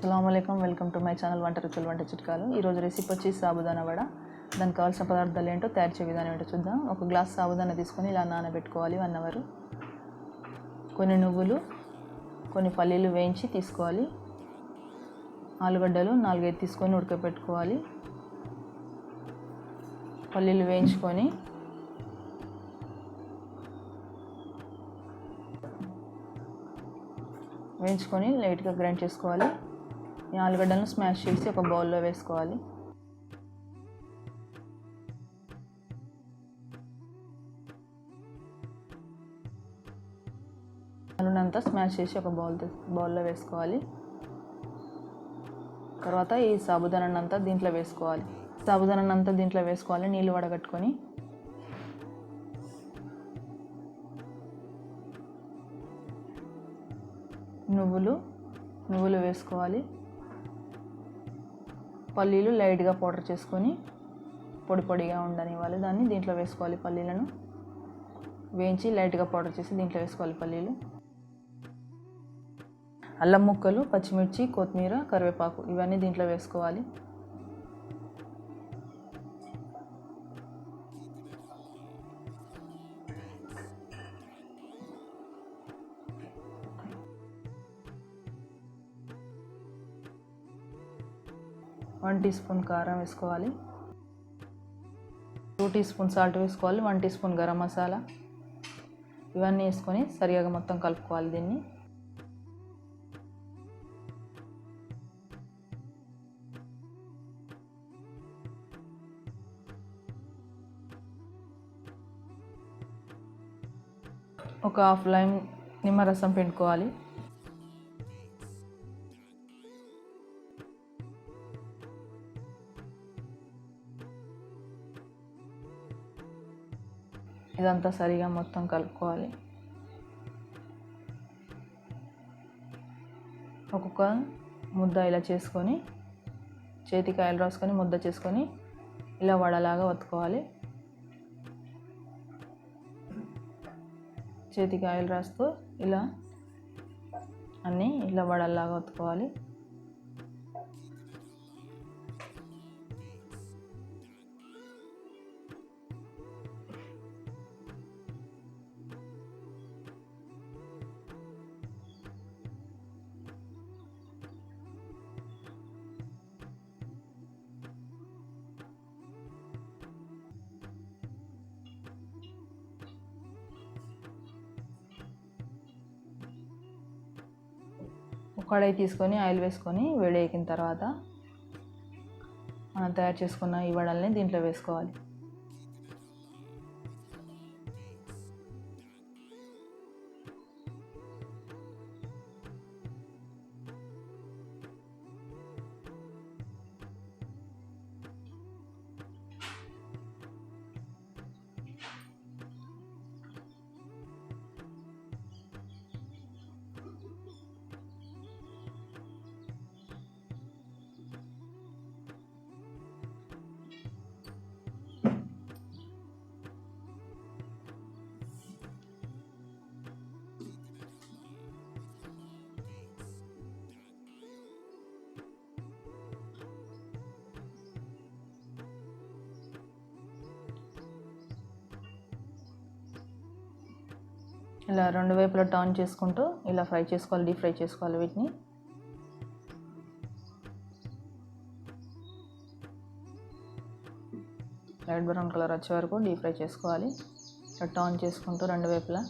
అస్సలాముఅలైకుం, welcome to my channel వంట రుచులు వంట చిట్కాలు. ఈరోజు రెసిపీ వచ్చి సాబుదానా వడ. దానికి కావాల్సిన పదార్థాలు ఏంటో, తయారు చేసే విధానం ఏంటో చూద్దాం. ఒక గ్లాస్ సాబుదానా తీసుకొని ఇలా నానబెట్టుకోవాలి 1 అవర్. కొన్ని నువ్వులు, కొన్ని పల్లీలు వేయించి తీసుకోవాలి. ఆలుగడ్డలు 4-5 తీసుకొని ఉడకబెట్టుకోవాలి. పల్లీలు వేయించుకొని లైట్గా గ్రైండ్ చేసుకోవాలి. ఈ ఆలుగడ్డలను స్మాష్ చేసి ఒక బౌల్లో వేసుకోవాలి. ఆలునంతా స్మాష్ చేసి ఒక బౌల్లో వేసుకోవాలి. తర్వాత ఈ సాబుదానంతా దీంట్లో వేసుకోవాలి. నీళ్ళు వడగట్టుకొని నువ్వులు వేసుకోవాలి. పల్లీలు లైట్గా పౌడర్ చేసుకొని పొడిగా ఉండనివ్వాలి. దాన్ని దీంట్లో వేసుకోవాలి. పల్లీలను వేయించి లైట్గా పౌడర్ చేసి దీంట్లో వేసుకోవాలి. పల్లీలు, అల్లం ముక్కలు, పచ్చిమిర్చి, కొత్తిమీర, కరివేపాకు ఇవన్నీ దీంట్లో వేసుకోవాలి. వన్ టీ స్పూన్ కారం వేసుకోవాలి. 2 టీ స్పూన్ సాల్ట్ వేసుకోవాలి. 1 టీ స్పూన్ గరం మసాలా ఇవన్నీ వేసుకొని సరిగా మొత్తం కలుపుకోవాలి. దీన్ని ఒక హాఫ్ లైమ్ నిమ్మరసం పిండుకోవాలి. ఇదంతా సరిగా మొత్తం కలుపుకోవాలి. ఒక్కొక్క ముద్ద ఇలా చేసుకొని చేతికి ఆయిల్ రాసుకొని ముద్ద చేసుకొని ఇలా వడలాగా వత్తుకోవాలి. చేతికి ఆయిల్ రాస్తూ ఇలా అన్నీ ఇలా వడల్లాగా వత్తుకోవాలి. ఒక కడాయి తీసుకొని ఆయిల్ వేసుకొని వేడి ఎక్కిన తర్వాత మనం తయారు చేసుకున్న ఈ వడల్ని దీంట్లో వేసుకోవాలి. ఇలా 2 వైపులా టర్న్ చేసుకుంటూ ఇలా ఫ్రై చేసుకోవాలి, డీప్ ఫ్రై చేసుకోవాలి. వీటిని లైట్ బ్రౌన్ కలర్ వచ్చే వరకు డీప్ ఫ్రై చేసుకోవాలి. ఇలా టర్న్ చేసుకుంటూ 2 వైపులా.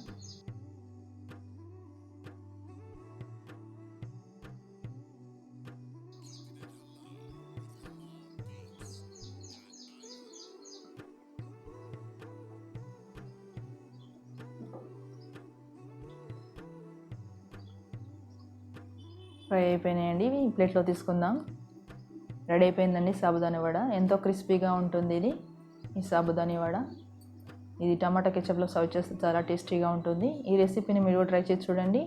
ఫ్రై అయిపోయినాయండి. ఇవి ప్లేట్లో తీసుకుందాం. రెడీ అయిపోయిందండి సాబుదాని వడ. ఎంతో క్రిస్పీగా ఉంటుంది ఈ సాబుదాని వడ. ఇది టమాటా కెచప్లో సర్వ్ చేస్తే చాలా టేస్టీగా ఉంటుంది. ఈ రెసిపీని మీరు ట్రై చేసి చూడండి.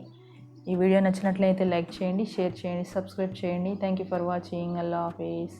ఈ వీడియో నచ్చినట్లయితే లైక్ చేయండి, షేర్ చేయండి, సబ్స్క్రైబ్ చేయండి. Thank you for watching. Allah Hafeez.